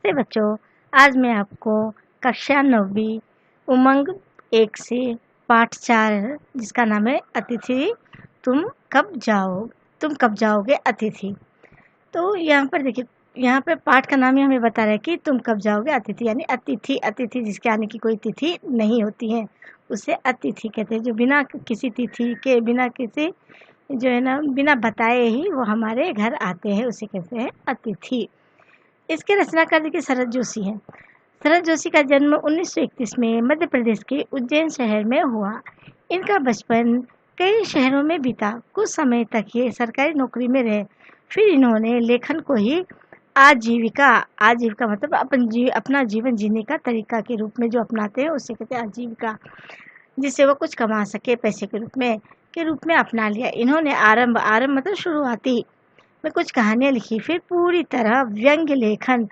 नमस्ते बच्चों। आज मैं आपको कक्षा 9वीं उमंग 1 से पाठ 4 जिसका नाम है अतिथि तुम कब जाओगे अतिथि। तो यहाँ पर देखिए, यहाँ पर पाठ का नाम ही हमें बता रहा है कि तुम कब जाओगे अतिथि, यानी अतिथि जिसके आने की कोई तिथि नहीं होती है उसे अतिथि कहते हैं। जो बिना किसी तिथि के, बिना किसी जो है ना, बिना बताए ही वो हमारे घर आते हैं, उसे कहते हैं अतिथि। इसके रचनाकार देखिए शरद जोशी हैं। शरद जोशी का जन्म 1931 में मध्य प्रदेश के उज्जैन शहर में हुआ। इनका बचपन कई शहरों में बीता। कुछ समय तक ये सरकारी नौकरी में रहे। फिर इन्होंने लेखन को ही आजीविका मतलब अपना जीवन जीने का तरीका के रूप में जो अपनाते हैं उसे कहते हैं आजीविका, जिससे वो कुछ कमा सके पैसे के रूप में अपना लिया। इन्होंने आरंभ मतलब शुरुआती में कुछ कहानियाँ लिखी, फिर पूरी तरह व्यंग्य लेखन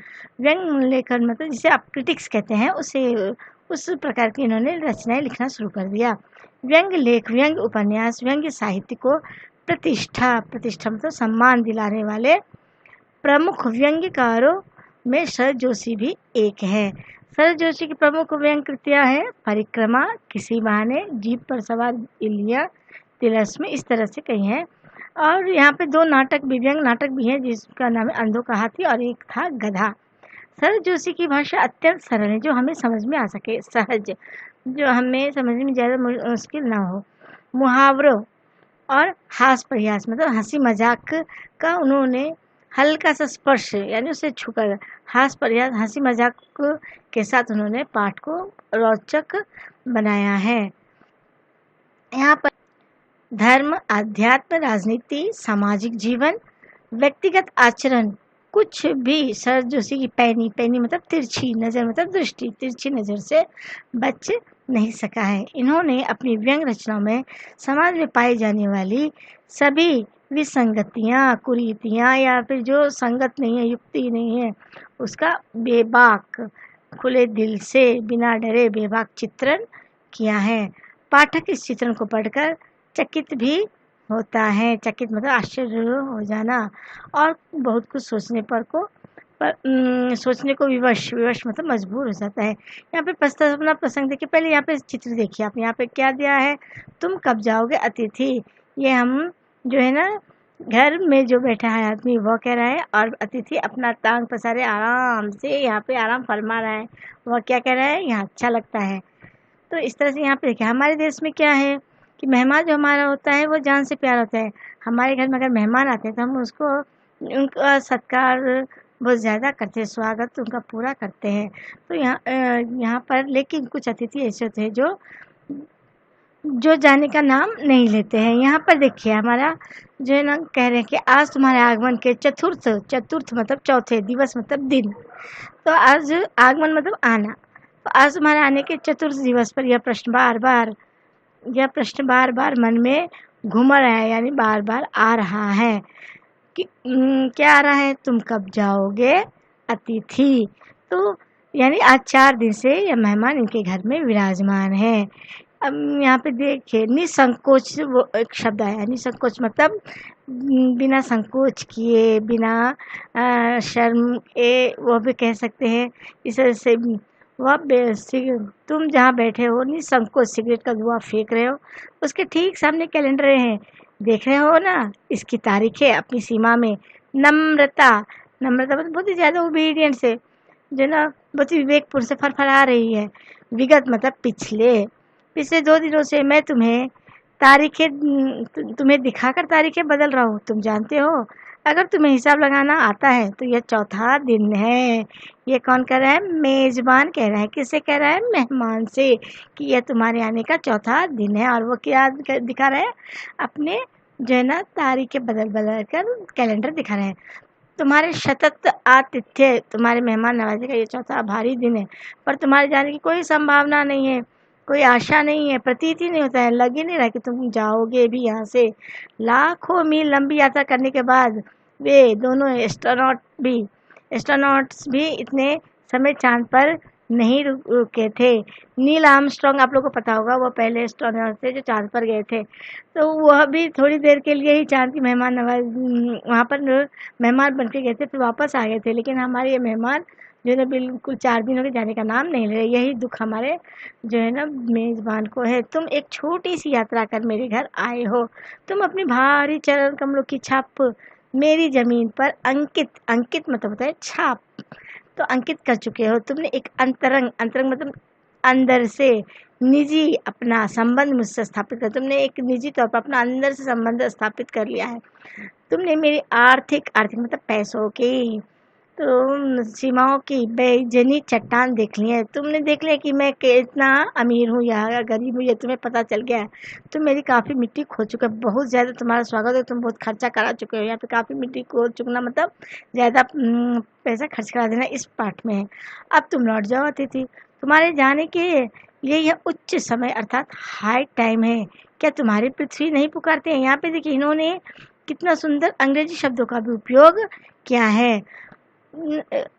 मतलब जिसे आप क्रिटिक्स कहते हैं उस प्रकार की इन्होंने रचनाएं लिखना शुरू कर दिया। व्यंग्य उपन्यास, व्यंग्य साहित्य को प्रतिष्ठा मतलब सम्मान दिलाने वाले प्रमुख व्यंग्यकारों में शरद जोशी भी एक है। शरद जोशी की प्रमुख व्यंग्य कृतियाँ हैं परिक्रमा, किसी बहाने, जीप पर सवार इलिया, तिलस्म, इस तरह से कई हैं। और यहाँ पे 2 व्यंग्य नाटक भी हैं जिसका नाम है अंधों का हाथी और एक था गधा। शरद जोशी की भाषा अत्यंत सरल है, जो हमें समझ में आ सके, सहज, जो हमें समझने में ज़्यादा मुश्किल ना हो। मुहावरों और हास्य प्रयास मतलब हंसी मजाक का उन्होंने हल्का सा स्पर्श यानी उसे छूकर हास्य प्रयास, हंसी मजाक के साथ उन्होंने पाठ को रोचक बनाया है। यहाँ पर धर्म, अध्यात्म, राजनीति, सामाजिक जीवन, व्यक्तिगत आचरण कुछ भी शरद जोशी की पैनी मतलब तिरछी नज़र मतलब दृष्टि, तिरछी नज़र से बच नहीं सका है। इन्होंने अपनी व्यंग्य रचनाओं में समाज में पाई जाने वाली सभी विसंगतियाँ, कुरीतियाँ या फिर जो संगत नहीं है, युक्ति नहीं है, उसका बेबाक, खुले दिल से, बिना डरे बेबाक चित्रण किया है। पाठक इस चित्रण को पढ़कर चकित भी होता है। चकित मतलब आश्चर्य हो जाना और बहुत कुछ सोचने को विवश मतलब मजबूर हो जाता है। यहाँ पे प्रस्तावना प्रसंग देखिए, पहले यहाँ पे चित्र देखिए आप, यहाँ पे क्या दिया है, तुम कब जाओगे अतिथि। ये हम जो है ना घर में जो बैठा है आदमी वह कह रहा है और अतिथि अपना टांग पसारे आराम से यहाँ पे आराम फरमा रहा है, वह क्या कह रहा है, यहाँ अच्छा लगता है। तो इस तरह से यहाँ पे देखिए हमारे देश में क्या है कि मेहमान जो हमारा होता है वो जान से प्यार होता है। हमारे घर में अगर मेहमान आते हैं तो हम उनका सत्कार बहुत ज़्यादा करते हैं, स्वागत उनका पूरा करते हैं। तो यहाँ पर लेकिन कुछ अतिथि ऐसे होते हैं जो जाने का नाम नहीं लेते हैं। यहाँ पर देखिए हमारा जो है ना कह रहे हैं कि आज तुम्हारे आगमन के चतुर्थ मतलब चौथे, दिवस मतलब दिन। तो आज आगमन मतलब आना, तो आज तुम्हारे आने के चतुर्थ दिवस पर यह प्रश्न बार बार मन में घूम रहा है, यानी बार बार आ रहा है कि क्या आ रहा है, तुम कब जाओगे अतिथि। तो यानी आज 4 दिन से यह मेहमान इनके घर में विराजमान है। अब यहाँ पे देखिए निसंकोच, वो एक शब्द आया, निसंकोच मतलब बिना संकोच किए, बिना शर्म के, वो भी कह सकते हैं। इस तरह से तुम जहाँ बैठे हो निसंकोच सिगरेट का धुआं फेंक रहे हो, उसके ठीक सामने कैलेंडर है, देख रहे हो ना, इसकी तारीख है अपनी सीमा में। नम्रता मतलब बहुत ही ज़्यादा ओबीडियंट से जो ना बहुत ही विवेकपूर्ण से फरफरा रही है। विगत मतलब पिछले 2 दिनों से मैं तुम्हें दिखाकर तारीखें बदल रहा हूँ, तुम जानते हो। अगर तुम्हें हिसाब लगाना आता है तो यह चौथा दिन है। ये कौन कह रहा है, मेजबान कह रहा है। किससे कह रहा है, मेहमान से, कि यह तुम्हारे आने का चौथा दिन है। और वो क्या दिखा रहा है, अपने जो है ना तारीखें बदल कर कैलेंडर दिखा रहे हैं। तुम्हारे सतत आतिथ्य, तुम्हारे मेहमान नवाजी का ये चौथा भारी दिन है, पर तुम्हारे जाने की कोई संभावना नहीं है, कोई आशा नहीं है, प्रतीत ही नहीं होता है, लग ही नहीं रहा कि तुम जाओगे भी यहाँ से। लाखों मील लंबी यात्रा करने के बाद वे दोनों एस्ट्रोनॉट्स भी इतने समय चांद पर नहीं रुके थे। नील आर्मस्ट्रांग आप लोगों को पता होगा, वो पहले एस्ट्रोनॉट थे जो चांद पर गए थे। तो वह भी थोड़ी देर के लिए ही चांद की वहाँ पर मेहमान बन के गए थे, फिर वापस आ गए थे। लेकिन हमारे ये मेहमान जो है ना बिल्कुल 4 दिन हो गए जाने का नाम नहीं ले रहे। यही दुख हमारे जो है ना मेज़बान को है। तुम एक छोटी सी यात्रा कर मेरे घर आए हो, तुम अपनी भारी चरण कमलों की छाप मेरी ज़मीन पर अंकित, अंकित मतलब होता है छाप, तो अंकित कर चुके हो। तुमने एक अंतरंग, अंतरंग मतलब अंदर से निजी अपना संबंध मुझसे स्थापित कर, तुमने एक निजी तौर पर अपना अंदर से संबंध स्थापित कर लिया है। तुमने मेरी आर्थिक, आर्थिक मतलब पैसों की, तो सीमाओं की बेजनी चट्टान देख ली है। तुमने देख लिया कि मैं कितना अमीर हूँ या गरीब हूँ, ये तुम्हें पता चल गया है। तुम मेरी काफ़ी मिट्टी खो चुके हो, बहुत ज़्यादा तुम्हारा स्वागत है, तुम बहुत खर्चा करा चुके हो यहाँ पे। काफ़ी मिट्टी खो चुकना मतलब ज़्यादा पैसा खर्च करा देना इस पाठ में है। अब तुम लौट जाओ अतिथि, तुम्हारे जाने के लिए यह उच्च समय अर्थात हाई टाइम है। क्या तुम्हारी पृथ्वी नहीं पुकारते हैं? यहाँ पे देखिए इन्होंने कितना सुंदर अंग्रेजी शब्दों का भी उपयोग किया है।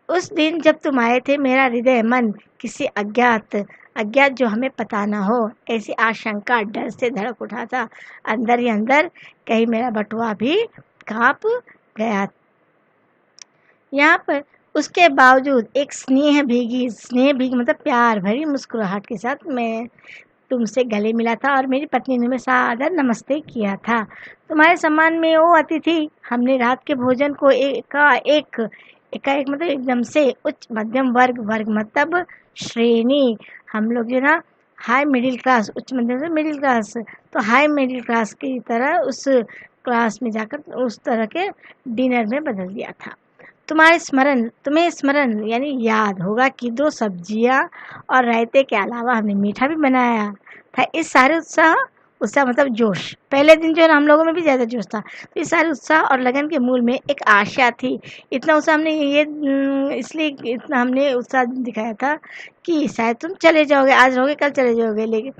उस दिन जब तुम आए थे मेरा हृदय मन किसी अज्ञात, अज्ञात जो हमें पता ना हो, ऐसी आशंका डर से धड़क उठा था। अंदर ही अंदर कहीं मेरा बटुआ भी कांप गया। यहाँ पर उसके बावजूद एक स्नेह भीगी मतलब प्यार भरी मुस्कुराहट के साथ मैं तुमसे गले मिला था और मेरी पत्नी ने मैं सादर नमस्ते किया था। तुम्हारे सम्मान में ओ अतिथि, हमने रात के भोजन को एकाएक मतलब एकदम से उच्च मध्यम वर्ग मतलब श्रेणी, हम लोग जो ना हाई मिडिल क्लास, उच्च मध्यम से मिडिल क्लास, तो हाई मिडिल क्लास की तरह उस क्लास में जाकर उस तरह के डिनर में बदल दिया था। तुम्हें स्मरण यानी याद होगा कि 2 सब्जियां और रायते के अलावा हमने मीठा भी बनाया था। इस सारे उत्साह मतलब जोश, पहले दिन जो है ना हम लोगों में भी ज़्यादा जोश था। तो इस सारे उत्साह और लगन के मूल में एक आशा थी। इतना उत्साह हमने इसलिए इतना हमने उत्साह दिखाया था कि शायद तुम चले जाओगे, आज रहोगे कल चले जाओगे, लेकिन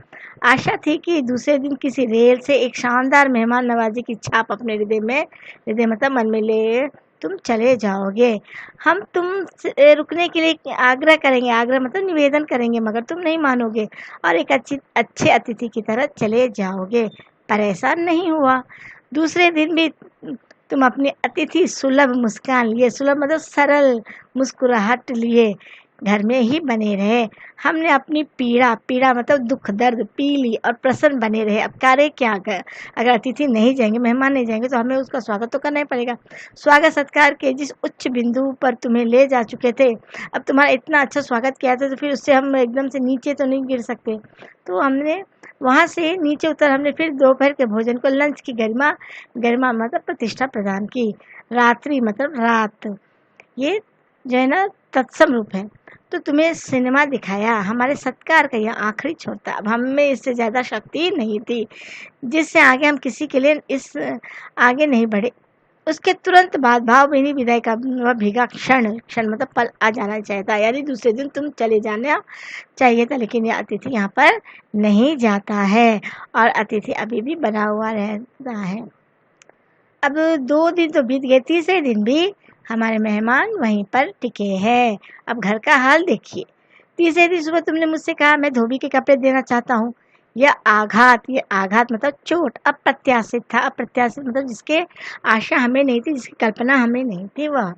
आशा थी कि दूसरे दिन किसी रेल से एक शानदार मेहमान नवाजी की छाप अपने हृदय मतलब मन में ले तुम चले जाओगे। हम तुम रुकने के लिए आग्रह करेंगे, आग्रह मतलब निवेदन करेंगे, मगर तुम नहीं मानोगे और एक अच्छे अतिथि की तरह चले जाओगे। पर ऐसा नहीं हुआ। दूसरे दिन भी तुम अपनी अतिथि सुलभ मुस्कान लिए, सुलभ मतलब सरल मुस्कुराहट लिए घर में ही बने रहे। हमने अपनी पीड़ा मतलब दुख दर्द पी ली और प्रसन्न बने रहे। अब कार्य क्या कर, अगर अतिथि नहीं जाएंगे, मेहमान नहीं जाएंगे, तो हमें उसका स्वागत तो करना ही पड़ेगा। स्वागत सत्कार के जिस उच्च बिंदु पर तुम्हें ले जा चुके थे, अब तुम्हारा इतना अच्छा स्वागत किया था, तो फिर उससे हम एकदम से नीचे तो नहीं गिर सकते। तो हमने वहाँ से नीचे उतर हमने फिर दोपहर के भोजन को लंच की गरिमा मतलब प्रतिष्ठा प्रदान की। रात्रि मतलब रात, ये जो है ना तत्सम रूप है। तो तुम्हें सिनेमा दिखाया, हमारे सत्कार का यह आखिरी छोर था। अब हमें इससे ज़्यादा शक्ति नहीं थी जिससे आगे हम किसी के लिए इस आगे नहीं बढ़े। उसके तुरंत बाद भावभीनी विदाई का वह भीगा क्षण मतलब पल आ जाना चाहिए था, यानी दूसरे दिन तुम चले जाना चाहिए था, लेकिन यह अतिथि यहाँ पर नहीं जाता है और अतिथि अभी भी बना हुआ रहता है। अब 2 दिन तो बीत गए, तीसरे दिन भी हमारे मेहमान वहीं पर टिके हैं। अब घर का हाल देखिए। तीसरे दिन सुबह तुमने मुझसे कहा मैं धोबी के कपड़े देना चाहता हूँ। ये आघात मतलब चोट अप्रत्याशित था। अप्रत्याशित मतलब जिसके आशा हमें नहीं थी, जिसकी कल्पना हमें नहीं थी वह,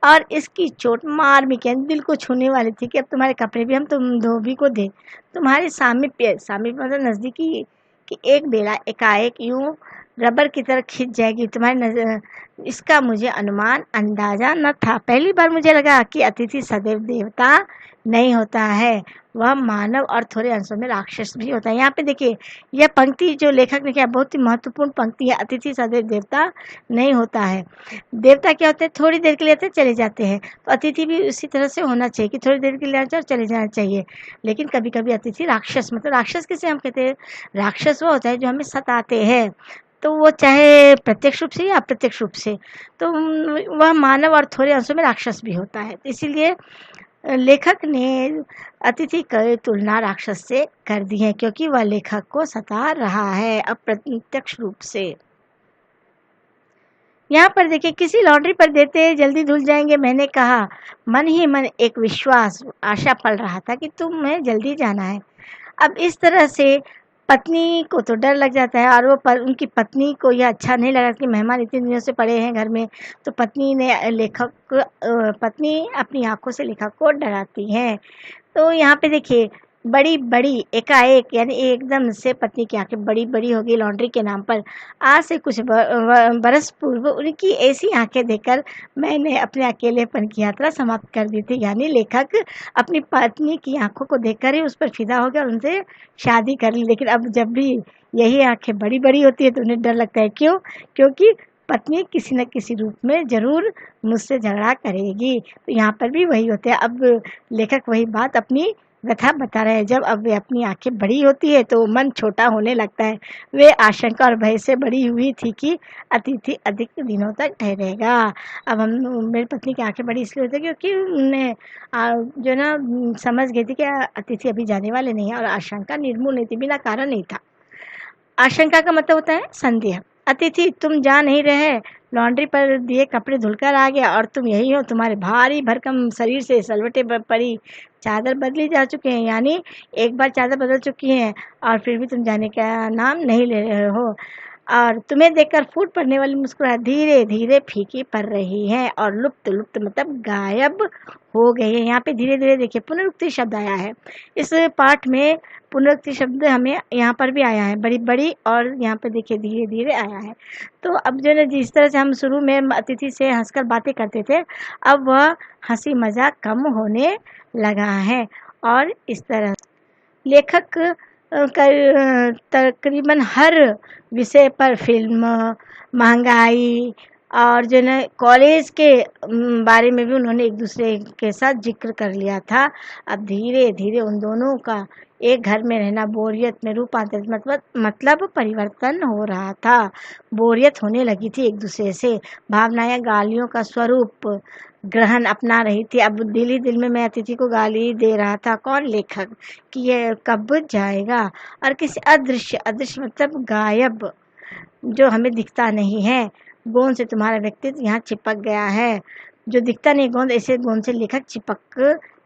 और इसकी चोट मार्मिक यानी दिल को छूने वाली थी कि अब तुम्हारे कपड़े भी हम तुम धोबी को दे। तुम्हारे सामीप्य मतलब नज़दीकी कि एक बेला एकाएक यूं रबर की तरह खिंच जाएगी तुम्हारी नजर, इसका मुझे अनुमान अंदाजा न था। पहली बार मुझे लगा कि अतिथि सदैव देवता नहीं होता है, वह मानव और थोड़े अंशों में राक्षस भी होता है। यहाँ पे देखिए यह पंक्ति जो लेखक ने किया बहुत ही महत्वपूर्ण पंक्ति है। अतिथि सदैव देवता नहीं होता है। देवता क्या होते हैं, थोड़ी देर के लिए आते चले जाते हैं, तो अतिथि भी उसी तरह से होना चाहिए कि थोड़ी देर के लिए आते और चले जाना चाहिए। लेकिन कभी कभी अतिथि राक्षस, मतलब राक्षस किसे हम कहते हैं, राक्षस वो होता है जो हमें सताते हैं, तो वो चाहे प्रत्यक्ष रूप से या अप्रत्यक्ष रूप से, तो वह मानव और थोड़े अंशों में राक्षस भी होता है। इसीलिए लेखक ने अतिथि की तुलना राक्षस से कर दी है, क्योंकि वह लेखक को सता रहा है अप्रत्यक्ष रूप से। यहाँ पर देखिए किसी लॉन्ड्री पर देते जल्दी धुल जाएंगे, मैंने कहा। मन ही मन एक विश्वास आशा पल रहा था कि तुम्हें जल्दी जाना है। अब इस तरह से पत्नी को तो डर लग जाता है, और उनकी पत्नी को यह अच्छा नहीं लगा कि मेहमान इतने दिनों से पड़े हैं घर में। तो पत्नी अपनी आंखों से लेखक को डराती है। तो यहाँ पे देखिए, बड़ी बड़ी एकाएक यानी एकदम से पत्नी की आंखें बड़ी बड़ी हो गई लॉन्ड्री के नाम पर। आज से कुछ बरस पूर्व उनकी ऐसी आंखें देखकर मैंने अपने अकेलेपन की यात्रा समाप्त कर दी थी। यानी लेखक अपनी पत्नी की आंखों को देखकर ही उस पर फिदा हो गया और उनसे शादी कर ली। लेकिन अब जब भी यही आंखें बड़ी बड़ी होती है तो उन्हें डर लगता है। क्यों? क्योंकि पत्नी किसी न किसी रूप में जरूर मुझसे झगड़ा करेगी। तो यहाँ पर भी वही होते हैं। अब लेखक वही बात अपनी व्यथा बता रहे हैं। जब अब वे अपनी आंखें बड़ी होती है तो मन छोटा होने लगता है। वे आशंका और भय से बड़ी हुई थी कि अतिथि अधिक दिनों तक ठहरेगा। अब हम मेरी पत्नी की आंखें बड़ी इसलिए होती है क्योंकि उन्हें जो ना समझ गई थी कि अतिथि अभी जाने वाले नहीं है, और आशंका निर्मूल नहीं थी, बिना कारण नहीं था। आशंका का मतलब होता है संदेह। अतिथि तुम जा नहीं रहे, लॉन्ड्री पर दिए कपड़े धुलकर आ गया और तुम यही हो। तुम्हारे भारी भरकम शरीर से सलवटे पड़ी चादर बदली जा चुके हैं, यानी एक बार चादर बदल चुकी है और फिर भी तुम जाने का नाम नहीं ले रहे हो। और तुम्हें देखकर फूट पड़ने वाली मुस्कुराहट धीरे धीरे फीकी पड़ रही है और लुप्त लुप्त मतलब गायब हो गई है। यहाँ पे धीरे धीरे देखिए पुनरुक्ति शब्द आया है इस पाठ में। पुनरुक्ति शब्द हमें यहाँ पर भी आया है, बड़ी बड़ी, और यहाँ पे देखिए धीरे धीरे आया है। तो अब जो है जिस तरह से हम शुरू में अतिथि से हंसकर बातें करते थे, अब वह हंसी मजाक कम होने लगा है। और इस तरह लेखक तकरीबन हर विषय पर फिल्म, महंगाई और जो है कॉलेज के बारे में भी उन्होंने एक दूसरे के साथ जिक्र कर लिया था। अब धीरे धीरे उन दोनों का एक घर में रहना बोरियत में रूपांतरित मतलब परिवर्तन हो रहा था। बोरियत होने लगी थी एक दूसरे से। भावनाएं गालियों का स्वरूप ग्रहण अपना रही थी। अब दिल ही दिल में मैं अतिथि को गाली दे रहा था। कौन? लेखक, कि ये कब जाएगा। और किसी अदृश्य, अदृश्य मतलब गायब, जो हमें दिखता नहीं है गोंद से तुम्हारा व्यक्तित्व यहाँ चिपक गया है। जो दिखता नहीं गोंद, ऐसे गोंद से लेखक चिपक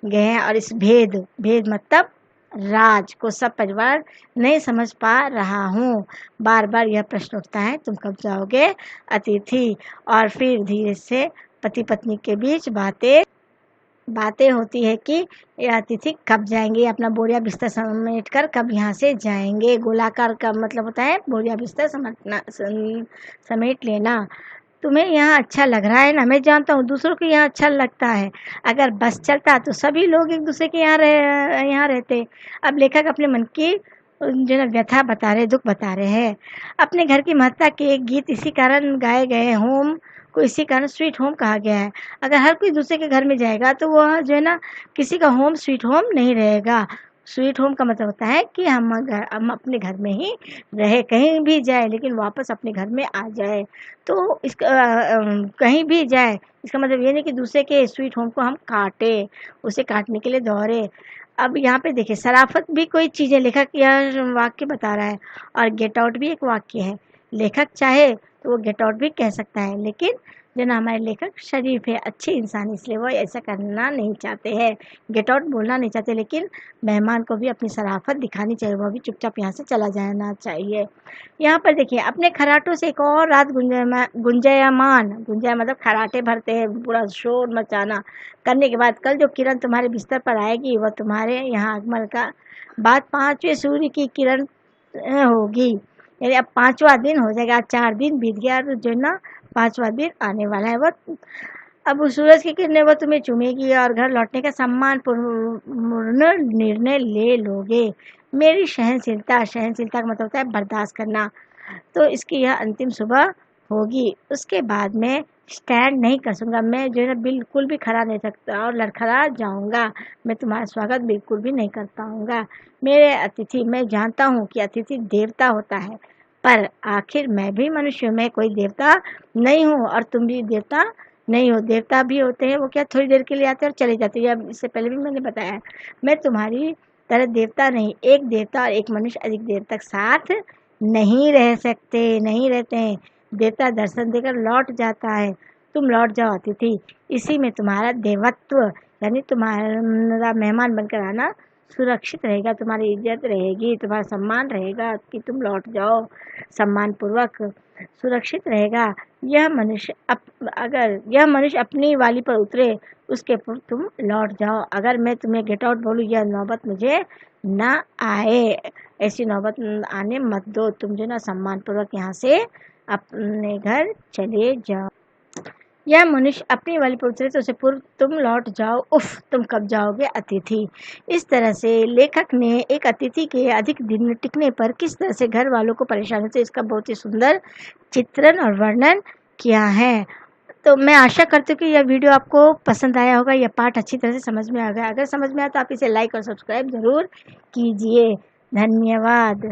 गए हैं। और इस भेद, भेद मतलब राज को सब परिवार नहीं समझ पा रहा हूँ। बार बार यह प्रश्न उठता है, तुम कब जाओगे अतिथि। और फिर धीरे से पति पत्नी के बीच बातें होती है कि ये अतिथि कब जाएंगे, अपना बोरिया बिस्तर समेट कर कब यहाँ से जाएंगे। गोलाकार का मतलब होता है बोरिया बिस्तर समेट लेना। तुम्हें यहाँ अच्छा लग रहा है ना, मैं जानता हूँ दूसरों को यहाँ अच्छा लगता है। अगर बस चलता तो सभी लोग एक दूसरे के यहाँ रहते। अब लेखक अपने मन की जो है व्यथा बता रहे, दुख बता रहे हैं। अपने घर की महत्ता के एक गीत इसी कारण गाए गए। होम को इसी कारण स्वीट होम कहा गया है। अगर हर कोई दूसरे के घर में जाएगा तो वह जो है ना किसी का होम स्वीट होम नहीं रहेगा। स्वीट होम का मतलब होता है कि हम अपने घर में ही रहे, कहीं भी जाए लेकिन वापस अपने घर में आ जाए। तो कहीं भी जाए इसका मतलब ये नहीं कि दूसरे के स्वीट होम को हम काटे, उसे काटने के लिए दौड़े। अब यहाँ पे देखिए शराफत भी कोई चीज़ है, लेखक यह वाक्य बता रहा है। और गेट आउट भी एक वाक्य है। लेखक चाहे तो वो गेट आउट भी कह सकता है, लेकिन जो ना हमारे लेखक शरीफ है, अच्छे इंसान, इसलिए वो ऐसा करना नहीं चाहते हैं, गेट आउट बोलना नहीं चाहते। लेकिन मेहमान को भी अपनी शराफत दिखानी चाहिए, वो भी चुपचाप यहाँ से चला जाना चाहिए। यहाँ पर देखिए अपने खराटों से एक और रात गुंजायमान, गुंजाय मतलब खराटे भरते हैं, पूरा शोर मचाना करने के बाद कल जो किरण तुम्हारे बिस्तर पर आएगी वह तुम्हारे यहाँ आगमन का बाद 5वें सूर्य की किरण होगी। यानी अब 5वां दिन हो जाएगा। 4 दिन बीत गया और जो ना 5वां दिन आने वाला है। वह अब उस सूरज की किरणें वो तुम्हें चूमेगी और घर लौटने का सम्मानपूर्ण निर्णय ले लोगे। मेरी सहनशीलता, सहनशीलता का मतलब होता है बर्दाश्त करना, तो इसकी यह अंतिम सुबह होगी। उसके बाद मैं स्टैंड नहीं कर सकूँगा, मैं जो है ना बिल्कुल भी खड़ा नहीं सकता और लड़खड़ा जाऊँगा। मैं तुम्हारा स्वागत बिल्कुल भी नहीं कर पाऊँगा। मेरे अतिथि, मैं जानता हूँ कि अतिथि देवता होता है, पर आखिर मैं भी मनुष्य हूँ, मैं कोई देवता नहीं हूँ और तुम भी देवता नहीं हो। देवता भी होते हैं, वो क्या थोड़ी देर के लिए आते हैं और चले जाते हैं। अब इससे पहले भी मैंने बताया है, मैं तुम्हारी तरह देवता नहीं। एक देवता और एक मनुष्य अधिक देर तक साथ नहीं रह सकते, नहीं रहते हैं। देवता दर्शन देकर लौट जाता है, तुम लौट जाओ अतिथि, इसी में तुम्हारा देवत्व यानी तुम्हारा मेहमान बनकर आना सुरक्षित रहेगा, तुम्हारी इज्जत रहेगी, तुम्हारा सम्मान रहेगा कि तुम लौट जाओ सम्मान पूर्वक, सुरक्षित रहेगा। यह मनुष्य अगर यह मनुष्य अपनी वाली पर उतरे, उसके पूर्व तुम लौट जाओ। अगर मैं तुम्हें गेट आउट बोलूँ, यह नौबत मुझे ना आए, ऐसी नौबत आने मत दो, तुम जो ना सम्मान पूर्वक यहाँ से अपने घर चले जाओ। यह मनुष्य अपनी वाली पर उतरे तो उसे पूर्व तुम लौट जाओ, उफ तुम कब जाओगे अतिथि। इस तरह से लेखक ने एक अतिथि के अधिक दिन टिकने पर किस तरह से घर वालों को परेशानी से, इसका बहुत ही सुंदर चित्रण और वर्णन किया है। तो मैं आशा करती हूँ कि यह वीडियो आपको पसंद आया होगा, यह पाठ अच्छी तरह से समझ में आ गया। अगर समझ में आया तो आप इसे लाइक और सब्सक्राइब जरूर कीजिए। धन्यवाद।